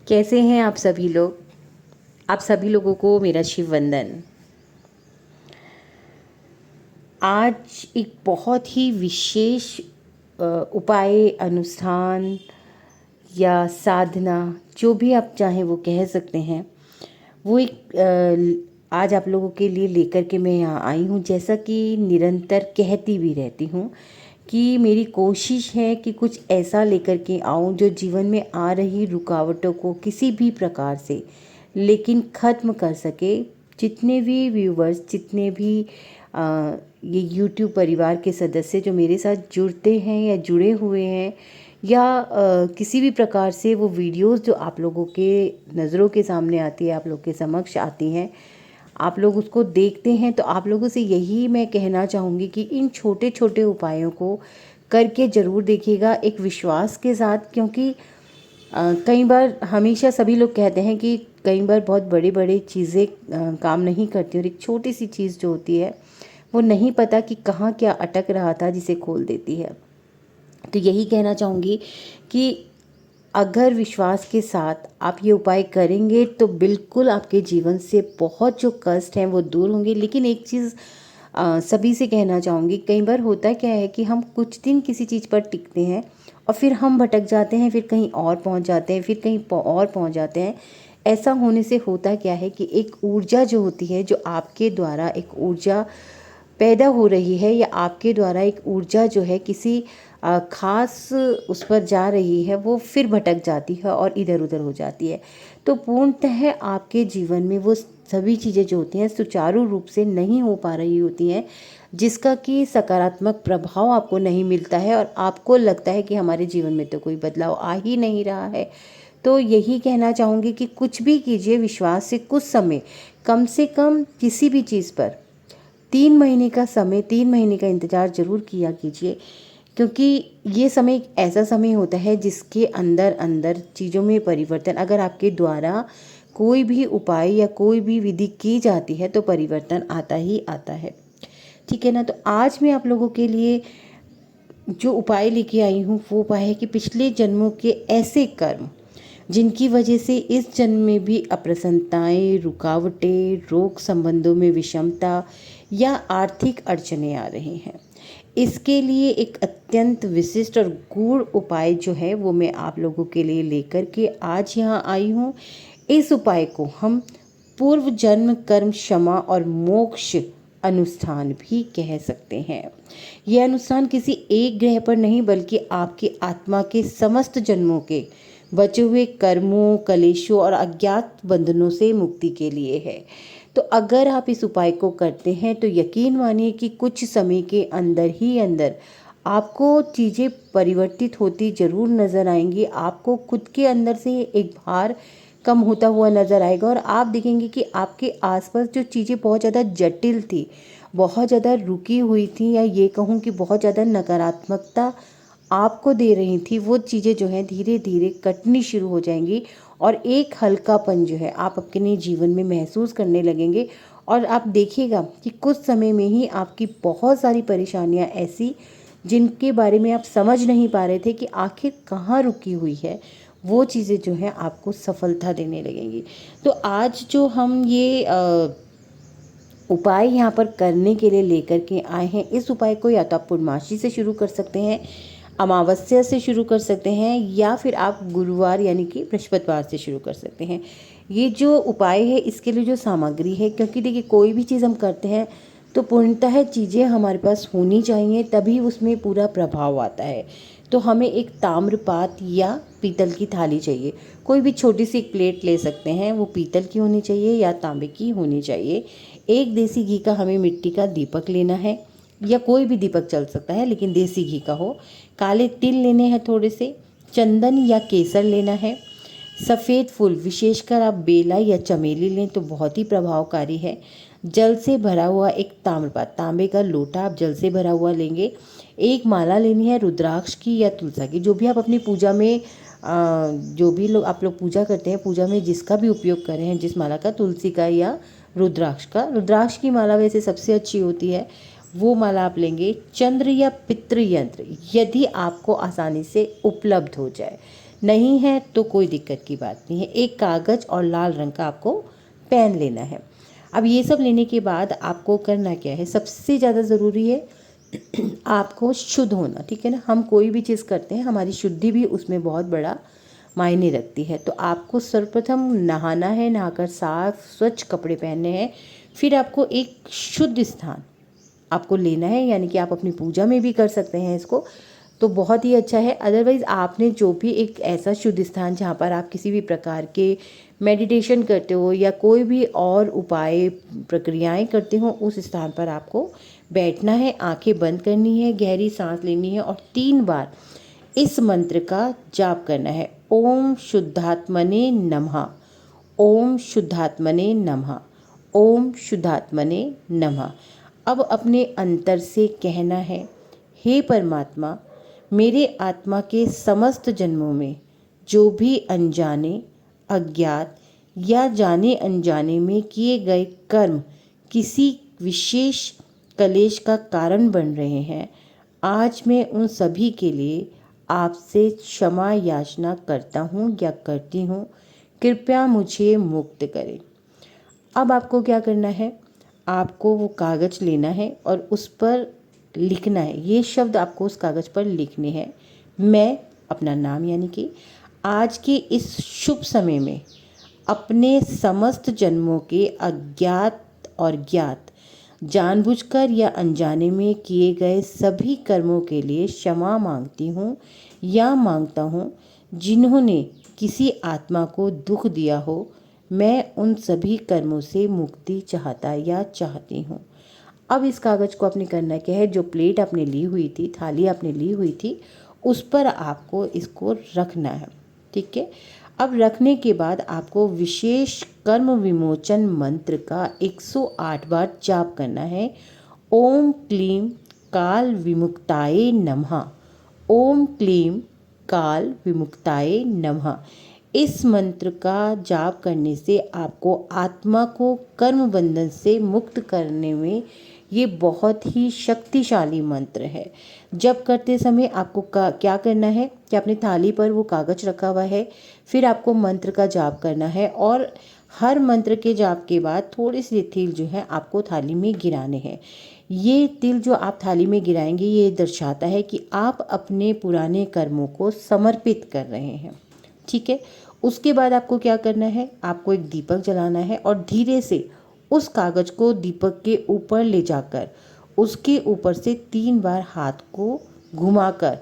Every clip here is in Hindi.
कैसे हैं आप सभी लोग। आप सभी लोगों को मेरा शिव वंदन। आज एक बहुत ही विशेष उपाय, अनुष्ठान या साधना, जो भी आप चाहें वो कह सकते हैं, वो एक आज आप लोगों के लिए लेकर के मैं यहाँ आई हूँ। जैसा कि निरंतर कहती भी रहती हूँ कि मेरी कोशिश है कि कुछ ऐसा लेकर के आऊँ जो जीवन में आ रही रुकावटों को किसी भी प्रकार से लेकिन ख़त्म कर सके। जितने भी व्यूवर्स, जितने भी ये यूट्यूब परिवार के सदस्य जो मेरे साथ जुड़ते हैं या जुड़े हुए हैं, या किसी भी प्रकार से वो वीडियोस जो आप लोगों के नज़रों के सामने आती है, आप लोग के समक्ष आती हैं, आप लोग उसको देखते हैं, तो आप लोगों से यही मैं कहना चाहूँगी कि इन छोटे छोटे उपायों को करके ज़रूर देखिएगा, एक विश्वास के साथ। क्योंकि कई बार हमेशा सभी लोग कहते हैं कि कई बार बहुत बड़े बड़े चीज़ें काम नहीं करती, और एक छोटी सी चीज़ जो होती है वो नहीं पता कि कहाँ क्या अटक रहा था जिसे खोल देती है। तो यही कहना चाहूँगी कि अगर विश्वास के साथ आप ये उपाय करेंगे तो बिल्कुल आपके जीवन से बहुत जो कष्ट हैं वो दूर होंगे। लेकिन एक चीज़ सभी से कहना चाहूँगी, कई बार होता क्या है कि हम कुछ दिन किसी चीज़ पर टिकते हैं और फिर हम भटक जाते हैं, फिर कहीं और पहुँच जाते हैं, फिर कहीं और पहुँच जाते हैं। ऐसा होने से होता क्या है कि एक ऊर्जा जो होती है, जो आपके द्वारा एक ऊर्जा पैदा हो रही है, या आपके द्वारा एक ऊर्जा जो है किसी खास उस पर जा रही है, वो फिर भटक जाती है और इधर उधर हो जाती है। तो पूर्णतः आपके जीवन में वो सभी चीज़ें जो होती हैं सुचारू रूप से नहीं हो पा रही होती हैं, जिसका कि सकारात्मक प्रभाव आपको नहीं मिलता है, और आपको लगता है कि हमारे जीवन में तो कोई बदलाव आ ही नहीं रहा है। तो यही कहना चाहूँगी कि कुछ भी कीजिए, विश्वास से कुछ समय, कम से कम किसी भी चीज़ पर 3 महीने का समय, 3 महीने का इंतज़ार ज़रूर किया कीजिए। क्योंकि ये समय एक ऐसा समय होता है जिसके अंदर अंदर चीज़ों में परिवर्तन, अगर आपके द्वारा कोई भी उपाय या कोई भी विधि की जाती है तो परिवर्तन आता ही आता है। ठीक है ना। तो आज मैं आप लोगों के लिए जो उपाय लेके आई हूँ वो उपाय है कि पिछले जन्मों के ऐसे कर्म जिनकी वजह से इस जन्म में भी अप्रसन्नताएं, रुकावटें, रोग संबंधों में विषमता या आर्थिक अड़चने आ रही हैं, इसके लिए एक अत्यंत विशिष्ट और गूढ़ उपाय जो है वो मैं आप लोगों के लिए लेकर के आज यहाँ आई हूँ। इस उपाय को हम पूर्व जन्म कर्म क्षमा और मोक्ष अनुष्ठान भी कह सकते हैं। यह अनुष्ठान किसी एक ग्रह पर नहीं, बल्कि आपकी आत्मा के समस्त जन्मों के बचे हुए कर्मों, कलेशों और अज्ञात बंधनों से मुक्ति के लिए है। तो अगर आप इस उपाय को करते हैं तो यकीन मानिए कि कुछ समय के अंदर ही अंदर आपको चीज़ें परिवर्तित होती ज़रूर नज़र आएंगी। आपको खुद के अंदर से एक भार कम होता हुआ नज़र आएगा, और आप देखेंगे कि आपके आसपास जो चीज़ें बहुत ज़्यादा जटिल थी, बहुत ज़्यादा रुकी हुई थी, या ये कहूँ कि बहुत ज़्यादा नकारात्मकता आपको दे रही थी, वो चीज़ें जो हैं धीरे धीरे कटनी शुरू हो जाएंगी, और एक हल्कापन जो है आप अपने जीवन में महसूस करने लगेंगे। और आप देखिएगा कि कुछ समय में ही आपकी बहुत सारी परेशानियां ऐसी, जिनके बारे में आप समझ नहीं पा रहे थे कि आखिर कहाँ रुकी हुई है, वो चीज़ें जो हैं आपको सफलता देने लगेंगी। तो आज जो हम ये उपाय यहाँ पर करने के लिए लेकर के आए हैं, इस उपाय को या तो आप पूर्णमासी से शुरू कर सकते हैं, अमावस्या से शुरू कर सकते हैं, या फिर आप गुरुवार यानी कि बृहस्पतिवार से शुरू कर सकते हैं। ये जो उपाय है इसके लिए जो सामग्री है, क्योंकि देखिए कोई भी चीज़ हम करते हैं तो पूर्णतः चीज़ें हमारे पास होनी चाहिए, तभी उसमें पूरा प्रभाव आता है। तो हमें एक ताम्रपात या पीतल की थाली चाहिए। कोई भी छोटी सी एक प्लेट ले सकते हैं, वो पीतल की होनी चाहिए या तांबे की होनी चाहिए। एक देसी घी का हमें मिट्टी का दीपक लेना है, या कोई भी दीपक चल सकता है लेकिन देसी घी का हो। काले तिल लेने हैं थोड़े से, चंदन या केसर लेना है, सफ़ेद फूल, विशेषकर आप बेला या चमेली लें तो बहुत ही प्रभावकारी है। जल से भरा हुआ एक ताम्रपात्र, तांबे का लोटा आप जल से भरा हुआ लेंगे। एक माला लेनी है रुद्राक्ष की या तुलसा की, जो भी आप अपनी पूजा में जो भी लोग आप लोग पूजा करते हैं, पूजा में जिसका भी उपयोग कर रहे हैं, जिस माला का, तुलसी का या रुद्राक्ष का, रुद्राक्ष की माला वैसे सबसे अच्छी होती है, वो माला आप लेंगे। चंद्र या पितृ यंत्र यदि आपको आसानी से उपलब्ध हो जाए, नहीं है तो कोई दिक्कत की बात नहीं है। एक कागज़ और लाल रंग का आपको पेन लेना है। अब ये सब लेने के बाद आपको करना क्या है, सबसे ज़्यादा ज़रूरी है आपको शुद्ध होना, ठीक है ना। हम कोई भी चीज़ करते हैं, हमारी शुद्धि भी उसमें बहुत बड़ा मायने रखती है। तो आपको सर्वप्रथम नहाना है, नहाकर साफ स्वच्छ कपड़े पहनने हैं। फिर आपको एक शुद्ध स्थान आपको लेना है, यानी कि आप अपनी पूजा में भी कर सकते हैं इसको, तो बहुत ही अच्छा है। अदरवाइज़ आपने जो भी एक ऐसा शुद्ध स्थान जहाँ पर आप किसी भी प्रकार के मेडिटेशन करते हो या कोई भी और उपाय प्रक्रियाएं करते हो, उस स्थान पर आपको बैठना है, आंखें बंद करनी है, गहरी सांस लेनी है और 3 बार इस मंत्र का जाप करना है। ओम शुद्धात्मने नमः, ओम शुद्धात्मने नमः, ओम शुद्धात्मने नमः। अब अपने अंतर से कहना है, हे परमात्मा, मेरे आत्मा के समस्त जन्मों में जो भी अनजाने, अज्ञात या जाने अनजाने में किए गए कर्म किसी विशेष कलेश का कारण बन रहे हैं, आज मैं उन सभी के लिए आपसे क्षमा याचना करता हूँ या करती हूँ। कृपया मुझे मुक्त करें। अब आपको क्या करना है, आपको वो कागज़ लेना है और उस पर लिखना है, ये शब्द आपको उस कागज़ पर लिखने हैं। मैं, अपना नाम, यानी कि आज के इस शुभ समय में अपने समस्त जन्मों के अज्ञात और ज्ञात, जानबूझकर या अनजाने में किए गए सभी कर्मों के लिए क्षमा मांगती हूँ या मांगता हूँ, जिन्होंने किसी आत्मा को दुख दिया हो। मैं उन सभी कर्मों से मुक्ति चाहता या चाहती हूँ। अब इस कागज़ को आपने करना क्या है, जो प्लेट आपने ली हुई थी, थाली आपने ली हुई थी, उस पर आपको इसको रखना है, ठीक है। अब रखने के बाद आपको विशेष कर्म विमोचन मंत्र का 108 बार जाप करना है। ओम क्लीम काल विमुक्ताय नमः, ओम क्लीम काल विमुक्ताय नमः। इस मंत्र का जाप करने से आपको आत्मा को कर्म बंधन से मुक्त करने में ये बहुत ही शक्तिशाली मंत्र है। जब करते समय आपको क्या करना है कि अपनी थाली पर वो कागज़ रखा हुआ है, फिर आपको मंत्र का जाप करना है और हर मंत्र के जाप के बाद थोड़े से तिल जो है आपको थाली में गिराने हैं। ये तिल जो आप थाली में गिराएंगे, ये दर्शाता है कि आप अपने पुराने कर्मों को समर्पित कर रहे हैं, ठीक है। उसके बाद आपको क्या करना है, आपको एक दीपक जलाना है और धीरे से उस कागज़ को दीपक के ऊपर ले जाकर उसके ऊपर से 3 बार हाथ को घुमाकर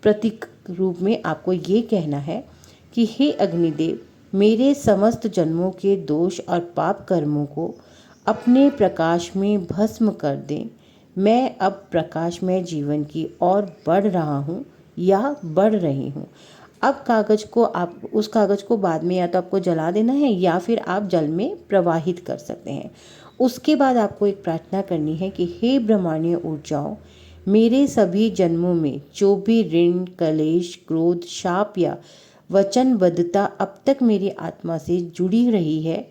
प्रतीक रूप में आपको ये कहना है कि हे अग्निदेव, मेरे समस्त जन्मों के दोष और पाप कर्मों को अपने प्रकाश में भस्म कर दें। मैं अब प्रकाशमय जीवन की ओर बढ़ रहा हूँ या बढ़ रही हूँ। अब कागज़ को आप उस कागज़ को बाद में या तो आपको जला देना है या फिर आप जल में प्रवाहित कर सकते हैं। उसके बाद आपको एक प्रार्थना करनी है कि हे ब्रह्मांडीय ऊर्जाओं, मेरे सभी जन्मों में जो भी ऋण, कलेश, क्रोध, शाप या वचनबद्धता अब तक मेरी आत्मा से जुड़ी रही है,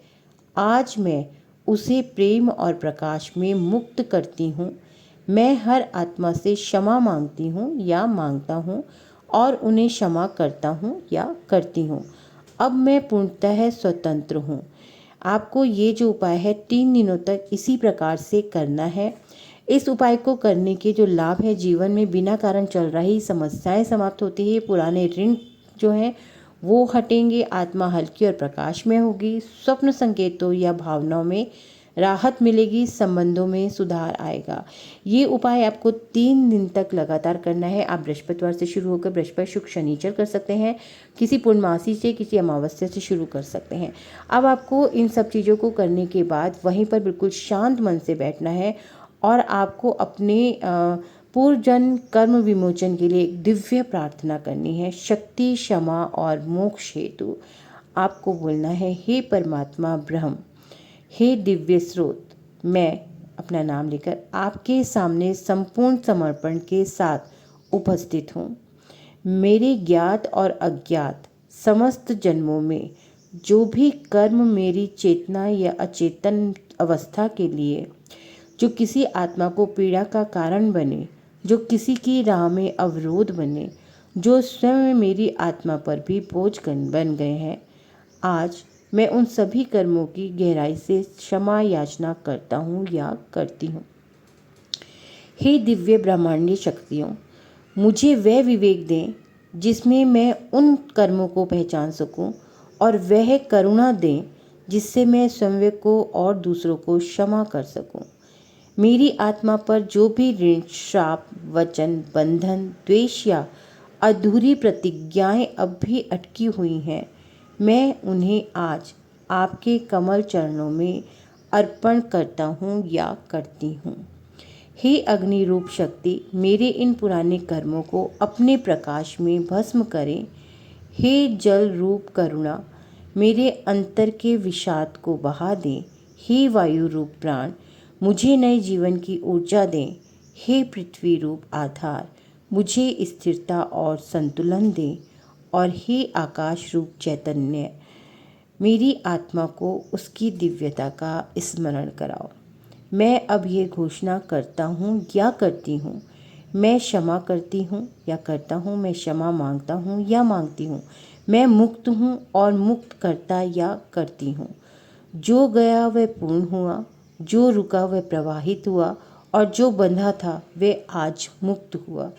आज मैं उसे प्रेम और प्रकाश में मुक्त करती हूँ। मैं हर आत्मा से क्षमा मांगती हूँ या मांगता हूँ और उन्हें क्षमा करता हूँ या करती हूँ। अब मैं पूर्णतः स्वतंत्र हूँ। आपको ये जो उपाय है 3 दिनों तक इसी प्रकार से करना है। इस उपाय को करने के जो लाभ है, जीवन में बिना कारण चल रही समस्याएं समाप्त होती है, पुराने ऋण जो हैं वो हटेंगे, आत्मा हल्की और प्रकाश में होगी, स्वप्न संकेतों या भावनाओं में राहत मिलेगी, संबंधों में सुधार आएगा। ये उपाय आपको 3 दिन तक लगातार करना है। आप बृहस्पतिवार से शुरू होकर बृहस्पति, शुक्र, शनिचर कर सकते हैं, किसी पूर्णमासी से, किसी अमावस्या से शुरू कर सकते हैं। अब आपको इन सब चीज़ों को करने के बाद वहीं पर बिल्कुल शांत मन से बैठना है और आपको अपने पूर्व जन्म कर्म विमोचन के लिए एक दिव्य प्रार्थना करनी है, शक्ति, क्षमा और मोक्ष हेतु। आपको बोलना है, हे परमात्मा ब्रह्म, हे दिव्य स्रोत, मैं अपना नाम लेकर आपके सामने संपूर्ण समर्पण के साथ उपस्थित हूँ। मेरे ज्ञात और अज्ञात समस्त जन्मों में जो भी कर्म मेरी चेतना या अचेतन अवस्था के लिए, जो किसी आत्मा को पीड़ा का कारण बने, जो किसी की राह में अवरोध बने, जो स्वयं मेरी आत्मा पर भी बोझ बन गए हैं। आज मैं उन सभी कर्मों की गहराई से क्षमा याचना करता हूँ या करती हूँ। हे दिव्य ब्रह्मांडीय शक्तियों, मुझे वह विवेक दें जिसमें मैं उन कर्मों को पहचान सकूं, और वह करुणा दें जिससे मैं स्वयं को और दूसरों को क्षमा कर सकूं। मेरी आत्मा पर जो भी ऋण, श्राप, वचन, बंधन, द्वेष या अधूरी प्रतिज्ञाएं अब भी अटकी हुई हैं, मैं उन्हें आज आपके कमल चरणों में अर्पण करता हूँ या करती हूँ। हे अग्नि रूप शक्ति, मेरे इन पुराने कर्मों को अपने प्रकाश में भस्म करें। हे जल रूप करुणा, मेरे अंतर के विषाद को बहा दें। हे वायु रूप प्राण, मुझे नए जीवन की ऊर्जा दें। हे पृथ्वी रूप आधार, मुझे स्थिरता और संतुलन दें। और हे आकाश रूप चैतन्य, मेरी आत्मा को उसकी दिव्यता का स्मरण कराओ। मैं अब ये घोषणा करता हूँ या करती हूँ, मैं क्षमा करती हूँ या करता हूँ, मैं क्षमा मांगता हूँ या मांगती हूँ, मैं मुक्त हूँ और मुक्त करता या करती हूँ। जो गया वह पूर्ण हुआ, जो रुका वह प्रवाहित हुआ, और जो बंधा था वह आज मुक्त हुआ।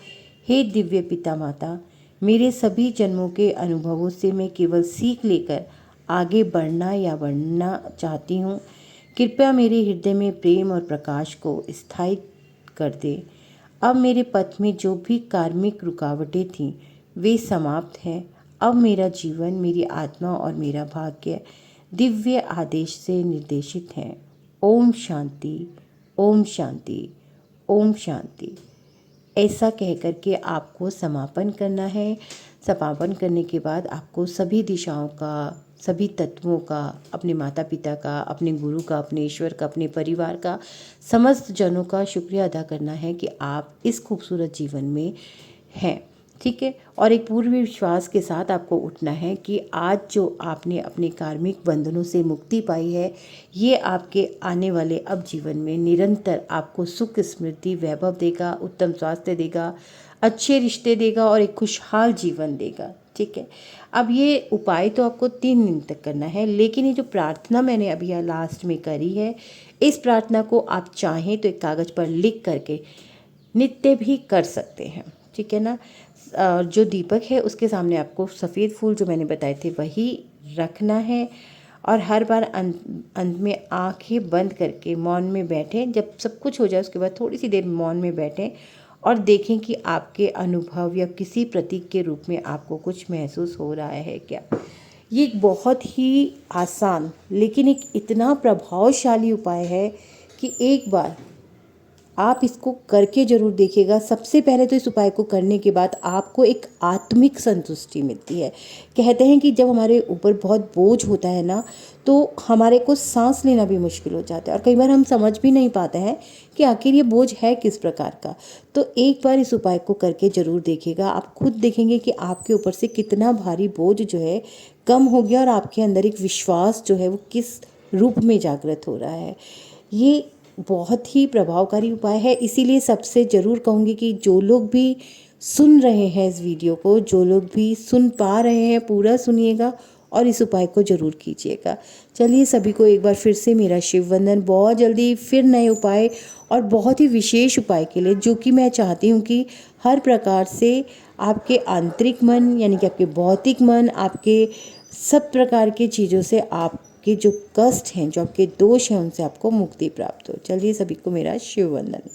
हे दिव्य पिता माता, मेरे सभी जन्मों के अनुभवों से मैं केवल सीख लेकर आगे बढ़ना या बढ़ना चाहती हूँ। कृपया मेरे हृदय में प्रेम और प्रकाश को स्थायी कर दे। अब मेरे पथ में जो भी कार्मिक रुकावटें थीं वे समाप्त हैं। अब मेरा जीवन, मेरी आत्मा और मेरा भाग्य दिव्य आदेश से निर्देशित हैं। ओम शांति, ओम शांति, ओम शांति। ऐसा कह कर के आपको समापन करना है। समापन करने के बाद आपको सभी दिशाओं का, सभी तत्वों का, अपने माता पिता का, अपने गुरु का, अपने ईश्वर का, अपने परिवार का, समस्त जनों का शुक्रिया अदा करना है कि आप इस खूबसूरत जीवन में हैं। ठीक है। और एक पूर्ण विश्वास के साथ आपको उठना है कि आज जो आपने अपने कार्मिक बंधनों से मुक्ति पाई है, ये आपके आने वाले अब जीवन में निरंतर आपको सुख, स्मृति, वैभव देगा, उत्तम स्वास्थ्य देगा, अच्छे रिश्ते देगा और एक खुशहाल जीवन देगा। ठीक है। अब ये उपाय तो आपको 3 दिन तक करना है, लेकिन ये जो प्रार्थना मैंने अभी लास्ट में करी है, इस प्रार्थना को आप चाहें तो एक कागज़ पर लिख करके नित्य भी कर सकते हैं। ठीक है ना। जो दीपक है उसके सामने आपको सफ़ेद फूल जो मैंने बताए थे वही रखना है, और हर बार अंत में आंखें बंद करके मौन में बैठें। जब सब कुछ हो जाए उसके बाद थोड़ी सी देर मौन में बैठें और देखें कि आपके अनुभव या किसी प्रतीक के रूप में आपको कुछ महसूस हो रहा है क्या। ये एक बहुत ही आसान लेकिन एक इतना प्रभावशाली उपाय है कि एक बार आप इसको करके ज़रूर देखिएगा। सबसे पहले तो इस उपाय को करने के बाद आपको एक आत्मिक संतुष्टि मिलती है। कहते हैं कि जब हमारे ऊपर बहुत बोझ होता है ना, तो हमारे को सांस लेना भी मुश्किल हो जाता है, और कई बार हम समझ भी नहीं पाते हैं कि आखिर ये बोझ है किस प्रकार का। तो एक बार इस उपाय को करके ज़रूर देखिएगा। आप खुद देखेंगे कि आपके ऊपर से कितना भारी बोझ जो है कम हो गया, और आपके अंदर एक विश्वास जो है वो किस रूप में जागृत हो रहा है। ये बहुत ही प्रभावकारी उपाय है। इसीलिए सबसे ज़रूर कहूँगी कि जो लोग भी सुन रहे हैं इस वीडियो को, जो लोग भी सुन पा रहे हैं, पूरा सुनिएगा और इस उपाय को ज़रूर कीजिएगा। चलिए सभी को एक बार फिर से मेरा शिव वंदन। बहुत जल्दी फिर नए उपाय और बहुत ही विशेष उपाय के लिए, जो कि मैं चाहती हूँ कि हर प्रकार से आपके आंतरिक मन यानी कि आपके भौतिक मन, आपके सब प्रकार की चीज़ों से आपके जो कष्ट हैं, जो आपके दोष हैं, उनसे आपको मुक्ति प्राप्त हो। चलिए सभी को मेरा शिव वंदन।